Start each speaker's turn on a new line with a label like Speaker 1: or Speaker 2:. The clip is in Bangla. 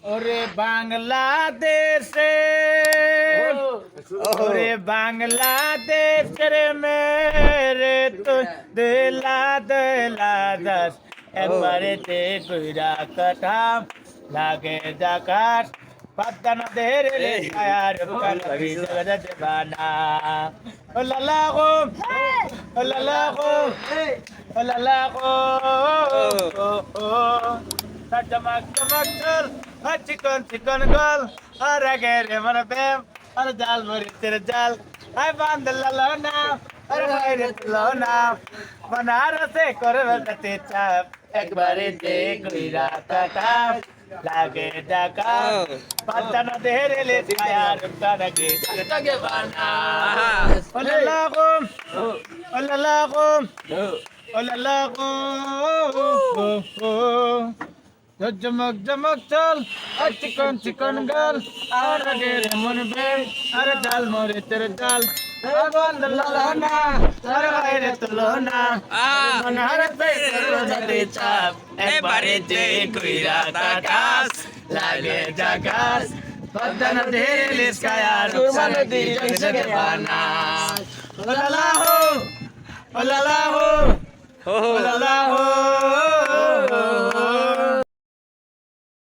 Speaker 1: ওরে বাংলাদেশে ওরে বাংলাদেশের মেরে তো দিলা দিলা দাস একবারে তে কইরা কাটাম লাগে জাকাত পাতানো দেরে রে আয়ার কালবি জগত বানা ওলালাহু ওলালাহু ওলালাহু চমক চমক চল চিকন চিকন গল আর আগে রে মন প্রেম আর জাল মরি তেরে জাল আই বান্দলা না আর বাইরে তুলো না বনারসে করবে তে চাপ একবারে দেখ কইরা কাটাম লাগে ডাকা পাতানো দেরে লে ছায়ার কারগে জগে বানা ওলালাহু ওলালাহু ওলালাহু জমক জমক চল চিকন চিকন গাল আর আগে রে মন বেল আর জাল মরে তেরে জাল বান্দলা আর বাইরে তুলো না বনারসে করবে চাপ একবারে দেখ কইরা কাটাস লাগে জাগাস পদ্মনা দেলে স্কায়ার মানদি জগে বানা ওলালাহু ওলালাহু ওলালাহু